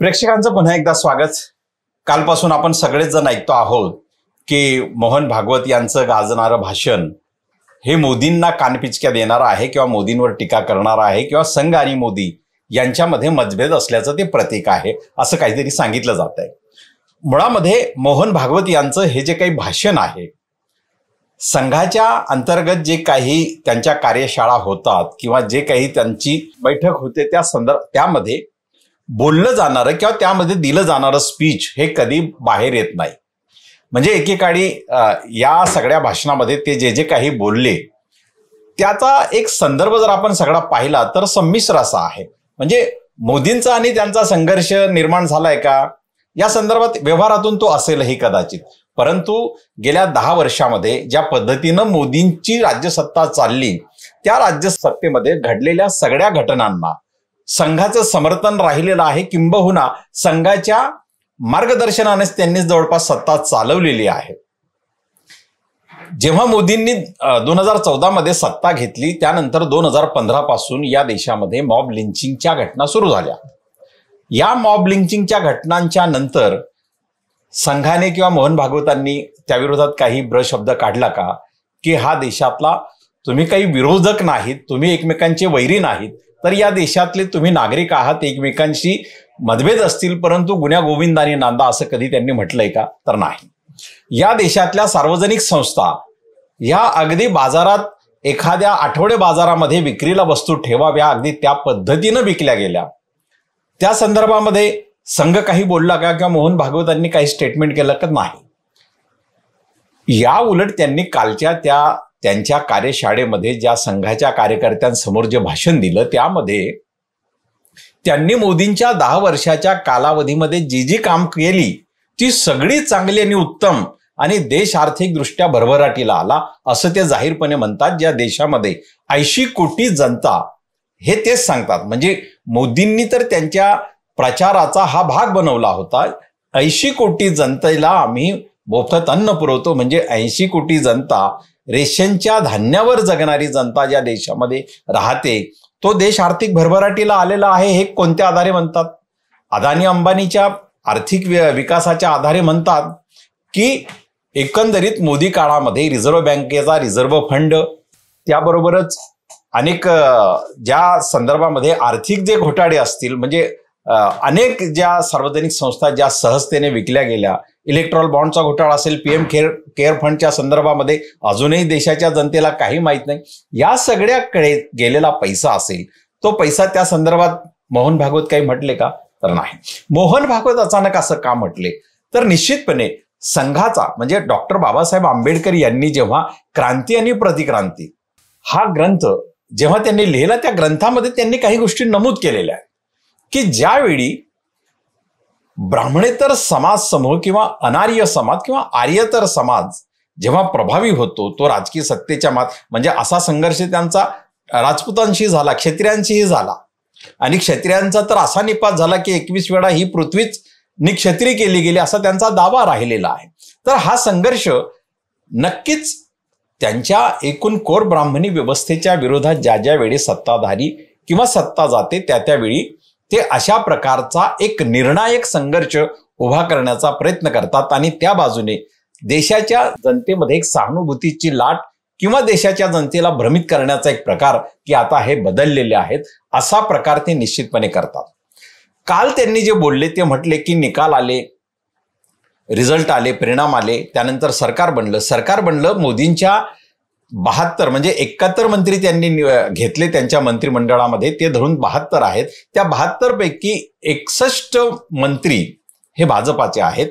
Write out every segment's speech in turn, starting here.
प्रेक्षकांचं पुन्हा एकदा स्वागत। कालपासून आपण सगळेच जण ऐकतो आहोत की मोहन भागवत यांचं गाजणारं भाषण हे मोदींना कानपिचक्या देणारं आहे किंवा मोदींवर टीका करणारं आहे किंवा संघ आणि मोदी यांच्यामध्ये मतभेद असल्याचं ते प्रतीक आहे असं काहीतरी सांगितलं जात आहे। मुळामध्ये मोहन भागवत यांचं हे जे काही भाषण आहे, संघाच्या अंतर्गत जे काही त्यांच्या कार्यशाळा होतात किंवा जे काही त्यांची बैठक होते त्यामध्ये बोललं जाणारं किंवा त्यामध्ये दिलं जाणारं स्पीच हे कधी बाहेर येत नाही। म्हणजे एकेकाळी या सगळ्या भाषणामध्ये ते जे काही बोलले त्याचा एक संदर्भ जर आपण सगळा पाहिला तर संमिश्र असा आहे। म्हणजे मोदींचा आणि त्यांचा संघर्ष निर्माण झालाय का या संदर्भात व्यवहारातून तो असेलही कदाचित, परंतु गेल्या 10 वर्षामध्ये ज्या पद्धतीनं मोदींची राज्यसत्ता चालली त्या राज्यसत्तेमध्ये घडलेल्या सगळ्या घटनांना संघाचं समर्थन राहिलेलं आहे, किंबहुना संघाच्या मार्गदर्शनानेच त्यांनी जवळपास सत्ता चालवलेली आहे। जेव्हा मोदींनी 2014 मध्ये सत्ता घेतली त्यानंतर 2015 पासून या देशामध्ये मॉब लिंचिंगच्या घटना सुरू झाल्या। या मॉब लिंचिंगच्या घटनांच्या नंतर संघाने किंवा मोहन भागवतांनी त्याविरोधात काही ब्रशब्द काढला का की हा देशातला तुम्ही काही विरोधक नाहीत, तुम्ही एकमेकांचे वैरी नाहीत, तर या देशातले तुम्ही नागरिक आहात, एकमेकांशी मतभेद असतील परंतु गुन्ह्या गोविंदाने नांदा असं कधी त्यांनी म्हटलंय का? तर नाही। या देशातल्या सार्वजनिक संस्था या अगदी बाजारात एखाद्या आठवडे बाजारामध्ये विक्रीला वस्तू ठेवाव्या अगदी त्या पद्धतीनं विकल्या गेल्या। त्या संदर्भामध्ये संघ काही बोलला का किंवा मोहन भागवतांनी काही स्टेटमेंट केलं का? नाही। या उलट त्यांनी कालच्या त्यांच्या कार्यशाळेमध्ये ज्या संघाच्या कार्यकर्त्यांसमोर जे भाषण दिलं त्यामध्ये त्यांनी मोदींच्या 10 वर्षाच्या कालावधीमध्ये जी काम केली ती सगळी चांगली आणि उत्तम आणि देश आर्थिकदृष्ट्या भरभराटीला आला असं ते जाहीरपणे म्हणतात। ज्या देशामध्ये 80 कोटी जनता हे तेच सांगतात, म्हणजे मोदींनी तर त्यांच्या प्रचाराचा हा भाग बनवला होता। 80 कोटी जनतेला आम्ही मोफत अन्न पुरवतो, म्हणजे 80 कोटी जनता रेशनच्या धान्यावर जगणारी जनता ज्या देशामध्ये राहते तो देश आर्थिक भरभराटीला आलेला आहे हे कोणत्या आधारे म्हणतात? अदानी अंबानीच्या आर्थिक विकासाच्या आधारे म्हणतात की एकंदरीत मोदी काळामध्ये रिझर्व्ह बँकेचा रिझर्व्ह फंड त्याबरोबरच अनेक ज्या संदर्भामध्ये आर्थिक जे घोटाळे असतील, म्हणजे अनेक ज्या सार्वजनिक संस्था ज्या सहजतेने विकल्या गेल्या, इलेक्ट्रॉल बॉन्डचा घोटाळा असेल, पीएम केअर फंडच्या संदर्भामध्ये अजूनही देशाच्या जनतेला काही माहित नाही, या सगळ्याकडे गेलेला पैसा असेल तो पैसा त्या संदर्भात मोहन भागवत काही म्हटले का? तर नाही। मोहन भागवत अचानक असं का म्हटले तर निश्चितपणे संघाचा म्हणजे डॉक्टर बाबासाहेब आंबेडकर यांनी जेव्हा क्रांती आणि प्रतिक्रांती हा ग्रंथ जेव्हा त्यांनी लिहिला त्या ग्रंथामध्ये त्यांनी काही गोष्टी नमूद केलेल्या आहेत की ज्यावेळी ब्राह्मणेतर समाज समूह किंवा अनार्य समाज किंवा आर्यतर समाज जेव्हा प्रभावी होतो तो राजकीय सत्तेच्या म्हणजे असा संघर्ष त्यांचा राजपुतांशी झाला, क्षत्रियांशीही झाला आणि क्षत्रियांचा तर असा निपात झाला की 21 वेळा ही पृथ्वीच निक्षत्रिय केली गेली असा त्यांचा दावा राहिलेला आहे। तर हा संघर्ष नक्कीच त्यांच्या एकूण कोर ब्राह्मणी व्यवस्थेच्या विरोधात ज्या वेळी सत्ताधारी किंवा सत्ता जाते त्यावेळी ते अशा प्रकारचा एक निर्णायक संघर्ष उभा करण्याचा प्रयत्न करतात आणि त्या बाजूने देशाच्या जनतेमध्ये एक सहानुभूतीची लाट किंवा देशाच्या जनतेला भ्रमित करण्याचा एक प्रकार की आता हे बदललेले आहेत असा प्रकार ते निश्चितपणे करतात। काल त्यांनी जे बोलले ते म्हटले की निकाल आले, रिझल्ट आले, परिणाम आले, त्यानंतर सरकार बनलं। मोदींच्या 72 म्हणजे 71 मंत्री त्यांनी घेतले त्यांच्या मंत्रिमंडळामध्ये, ते धरून 72 आहेत। त्या 72 पैकी 61 मंत्री हे भाजपाचे आहेत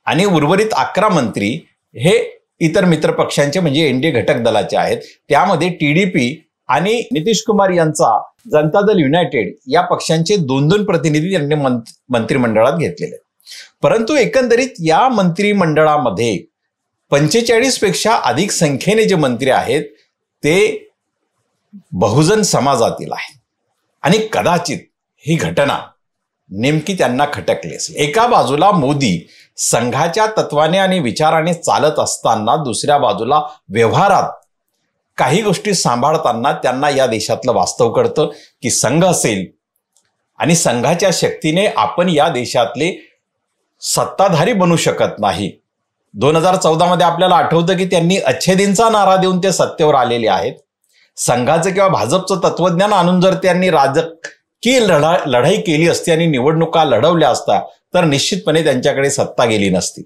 आणि उर्वरित 11 मंत्री हे इतर मित्र पक्षांचे म्हणजे एनडीए घटक दलाचे आहेत। त्यामध्ये टीडीपी आणि नितीश कुमार यांचा जनता दल युनायटेड या पक्षांचे 2-2 प्रतिनिधी त्यांनी मंत्रिमंडळात घेतलेले। परंतु एकंदरीत या मंत्रिमंडळामध्ये 45 पेक्षा अधिक संख्येने जे मंत्री आहेत ते बहुजन समाजातील आहेत आणि कदाचित ही घटना नेमकी त्यांना खटकली असेल। एका बाजूला मोदी संघाच्या तत्वाने आणि विचाराने चालत असताना दुसऱ्या बाजूला व्यवहारात काही गोष्टी सांभाळताना त्यांना या देशातलं वास्तव कळतं की संघ असेल आणि संघाच्या शक्तीने आपण या देशातले सत्ताधारी बनू शकत नाही. 2014 मध्ये आपल्याला आठवतं की त्यांनी अच्छेदींचा नारा देऊन ते सत्तेवर आलेले आहेत. संघाचं किंवा भाजपचं तत्वज्ञान आणून जर त्यांनी राजकीय लढाई केली असती आणि निवडणुका लढवल्या असता तर निश्चितपणे त्यांच्याकडे सत्ता गेली नसती.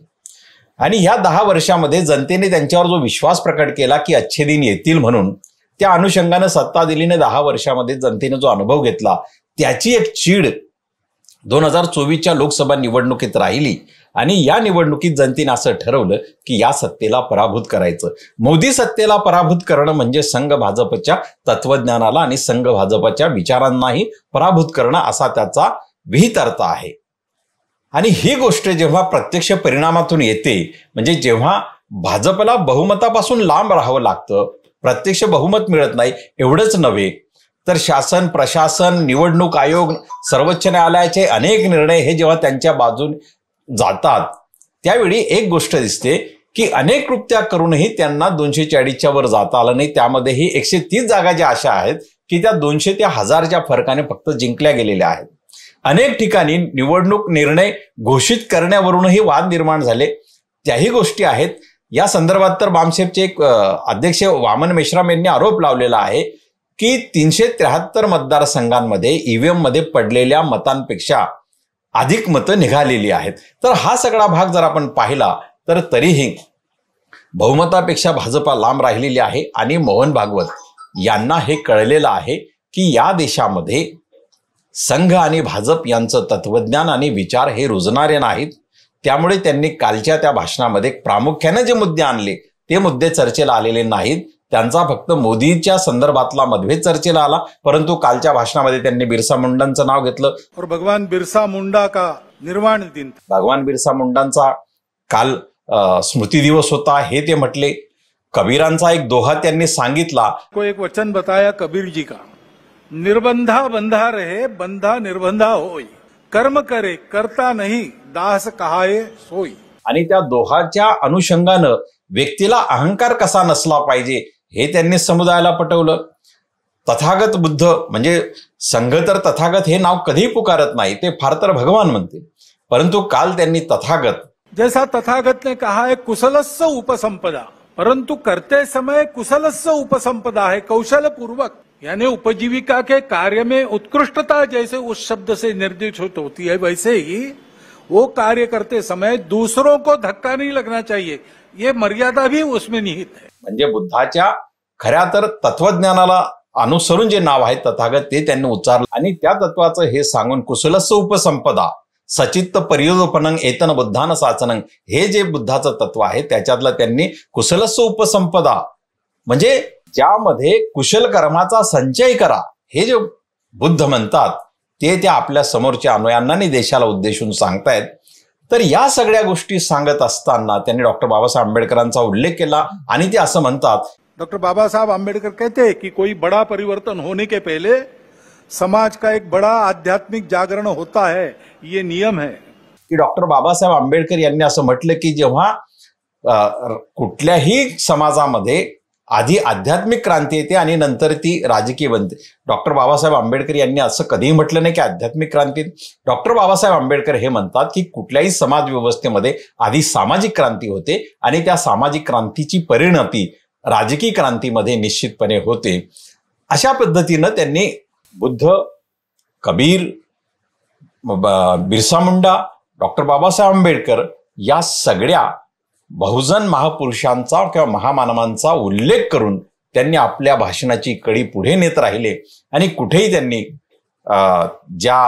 आणि ह्या 10 वर्षामध्ये जनतेने त्यांच्यावर जो विश्वास प्रकट केला की अच्छे दिन येतील म्हणून, त्या अनुषंगानं सत्ता दिलीने 10 वर्षामध्ये जनतेने जो अनुभव घेतला त्याची एक चीड 2024च्या लोकसभा निवडणुकीत राहिली. आणि या निवडणुकीत जनतेने असं ठरवलं की या सत्तेला पराभूत करायचं. मोदी सत्तेला पराभूत करणं म्हणजे संघ भाजपच्या तत्वज्ञानाला आणि संघ भाजपच्या विचारांनाही पराभूत करणं असा त्याचा विहित अर्थ आहे. आणि ही गोष्ट जेव्हा प्रत्यक्ष परिणामातून येते, म्हणजे जेव्हा भाजपला बहुमतापासून लांब राहावं लागतं, प्रत्यक्ष बहुमत मिळत नाही, एवढंच नव्हे तर शासन, प्रशासन, निवडणूक आयोग, सर्वोच्च न्यायालयाचे अनेक निर्णय हे जेव्हा त्यांच्या बाजूने जातात त्यावेळी एक गोष्ट दिसते की अनेक कृत्या करूनही त्यांना 240च्या वर जाता आलं नाही. त्यामध्येही 130 जागा ज्या अशा आहेत की त्या 200 ते 1000च्या फरकाने फक्त जिंकल्या गेलेल्या आहेत. अनेक ठिकाणी निवडणूक निर्णय घोषित करण्यावरूनही वाद निर्माण झाले, त्याही गोष्टी आहेत. या संदर्भात तर बामसेफचे एक अध्यक्ष वामन मेश्राम यांनी आरोप लावलेला आहे की 373 मतदारसंघांमध्ये ईव्हीएम मध्ये पडलेल्या मतांपेक्षा अधिक मतं निघालेली आहेत. तर हा सगळा भाग जर आपण पाहिला तर तरीही बहुमतापेक्षा भाजपा लांब राहिलेली आहे. आणि मोहन भागवत यांना हे कळलेलं आहे की या देशामध्ये संघ आणि भाजप यांचं तत्वज्ञान आणि विचार हे रुजणारे नाहीत. त्यामुळे त्यांनी कालच्या त्या भाषणामध्ये प्रामुख्याने जे मुद्दे आणले ते मुद्दे चर्चेला आलेले नाहीत. त्यांचा फक्त मोदीच्या संदर्भातला मतभेद चर्चेला आला. परंतु कालच्या भाषणामध्ये त्यांनी बिरसा मुंडांचं नाव घेतलं. और भगवान बिरसा मुंडा का निर्वाण दिन, भगवान बिरसा मुंडांचा काल स्मृती दिवस होता हे ते म्हटले. कबीरांचा एक दोहा त्यांनी सांगितला. को एक वचन बताया कबीर जी का, निर्बंधा बंधा रहे बंधा निर्बंधा होई, कर्म करे करता नहीं दास कहाये सोई. आणि त्या दोहाच्या अनुषंगानं व्यक्तीला अहंकार कसा नसला पाहिजे हे त्यांनी समुदायाला पटवलं. तथागत बुद्ध म्हणजे संघ तर तथागत हे नाव कधीही पुकारत नाही, ते फार तर भगवान म्हणते. परंतु काल त्यांनी तथागत, जैसा तथागत ने कहा है कुशलस्य उपसंपदा, परंतु करते समय कुशलस्य उपसंपदा है कौशल पूर्वक, यानी उपजीविका के कार्य में उत्कृष्टता जैसे उस शब्द से निर्दिष्ट होती है, वैसे ही वो कार्य करते समय दूसरों को धक्का नहीं लगना चाहिए, ये मर्यादा भी उसमें निहित है. म्हणजे बुद्धाच्या खऱ्या तर तत्वज्ञानाला अनुसरून जे नाव आहे तथागत ते त्यांनी उच्चारलं. आणि त्या तत्वाचं हे सांगून कुशलस्य उपसंपदा सचित्त पर्योपनंग एतन बुद्धान साचनंग, हे जे बुद्धाचं तत्व आहे त्याच्यातलं त्यांनी कुशलस्य उपसंपदा म्हणजे ज्यामध्ये कुशल कर्माचा संचय करा हे जे बुद्ध म्हणतात ते त्या आपल्या समोरच्या अनुयायांना आणि देशाला उद्देशून सांगतायत. तर या सगळ्या गोष्टी सांगत असताना त्यांनी डॉक्टर बाबासाहेब आंबेडकरांचा उल्लेख केला. आणि ते असं म्हणतात, डॉक्टर बाबा साहब आम्बेडकर कहते हैं कि कोई बड़ा परिवर्तन होने के पहले समाज का एक बड़ा आध्यात्मिक जागरण होता है, ये नियम है. की डॉक्टर बाबासाहेब आंबेडकर यांनी असं म्हटलं की जेव्हा कुठल्याही समाजामध्ये आधी आध्यात्मिक क्रांती येते आणि नंतर ती राजकीय बनते. डॉक्टर बाबासाहेब आंबेडकर यांनी असं कधीही म्हटलं नाही की आध्यात्मिक क्रांती. डॉक्टर बाबासाहेब आंबेडकर हे म्हणतात की कुठल्याही समाज व्यवस्थेमध्ये आधी सामाजिक क्रांती होते आणि त्या सामाजिक क्रांतीची परिणती राजकीय क्रांतीमध्ये निश्चितपणे होते. अशा पद्धतीनं त्यांनी बुद्ध, कबीर, बिरसा मुंडा, डॉक्टर बाबासाहेब आंबेडकर या सगळ्या बहुजन महापुरुषांचा किंवा महामानवांचा उल्लेख करून त्यांनी आपल्या भाषणाची कडी पुढे नेत राहिले. आणि कुठेही त्यांनी ज्या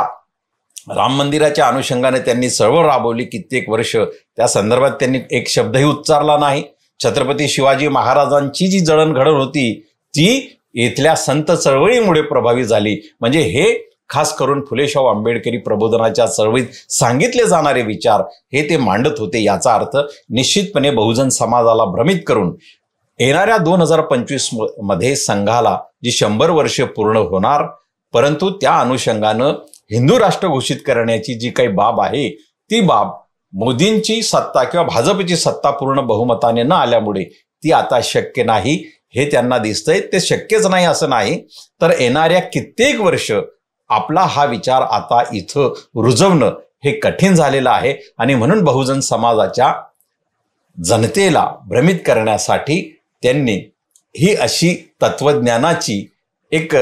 राम मंदिराच्या अनुषंगाने त्यांनी चळवळ राबवली कित्येक वर्ष, त्या संदर्भात त्यांनी एक शब्दही उच्चारला नाही. छत्रपती शिवाजी महाराजांची जी जळणघडण होती ती इथल्या संत चळवळीमुळे प्रभावी झाली. म्हणजे हे खास करून फुले शाहू आंबेडकरी प्रबोधनाच्या चळवळीत सांगितले जाणारे विचार हे ते मांडत होते. याचा अर्थ निश्चितपणे बहुजन समाजाला भ्रमित करून येणाऱ्या 2025 मध्ये संघाला जी 100 वर्ष पूर्ण होणार, परंतु त्या अनुषंगानं हिंदू राष्ट्र घोषित करण्याची जी काही बाब आहे ती बाब मोदींची सत्ता किंवा भाजपची सत्ता पूर्ण बहुमताने न आल्यामुळे ती आता शक्य नाही हे त्यांना दिसतंय. ते शक्यच नाही असं नाही तर येणाऱ्या कित्येक वर्ष आपला हा विचार आता इथं रुजवणं हे कठीण झालेलं आहे आणि म्हणून बहुजन समाजाच्या जनतेला भ्रमित करण्यासाठी त्यांनी ही अशी तत्वज्ञानाची एक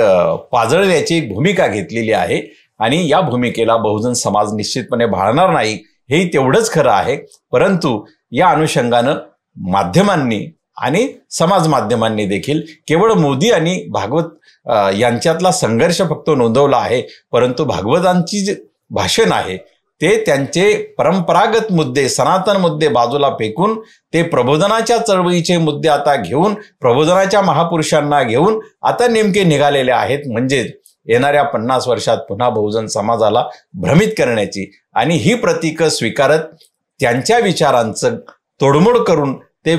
पाजळल्याची एक भूमिका घेतलेली आहे आणि या भूमिकेला बहुजन समाज निश्चितपणे भाळणार नाही हे तेवढंच खरं आहे। परंतु या अनुषंगानं माध्यमांनी आणि समाज माध्यमांनी देखील केवळ मोदी आणि भागवत यांच्यातला संघर्ष फक्त नोंदवला आहे, परंतु भागवतांची जे भाषण आहे ते त्यांचे परंपरागत मुद्दे सनातन मुद्दे बाजूला फेकून ते प्रबोधनाच्या चळवळीचे मुद्दे आता घेऊन प्रबोधनाच्या महापुरुषांना घेऊन आता नेमके निघालेले आहेत। म्हणजे येणाऱ्या 50 वर्षात पुन्हा बहुजन समाजाला भ्रमित करण्याची आणि ही प्रतीकं स्वीकारत त्यांच्या विचारांचं तोडमोड करून ते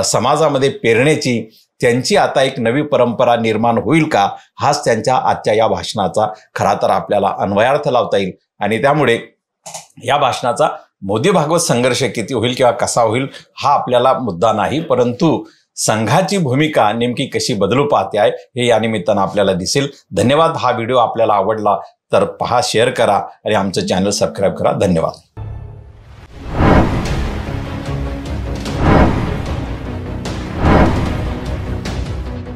समाजामध्ये पेरण्याची त्यांची आता एक नवी परंपरा निर्माण होईल का, हाच त्यांच्या आजच्या या भाषणाचा खरा तर आपल्याला अन्वयार्थ लावता येईल। आणि त्यामुळे या भाषणाचा मोदी भागवत संघर्ष किती होईल किंवा कसा होईल हा आपल्याला मुद्दा नाही, परंतु संघाची भूमिका नेमकी कशी बदलू पाहते आहे हे या निमित्तानं आपल्याला दिसेल। धन्यवाद। हा व्हिडिओ आपल्याला आवडला तर पहा, शेअर करा आणि आमचं चॅनल सबस्क्राईब करा। धन्यवाद।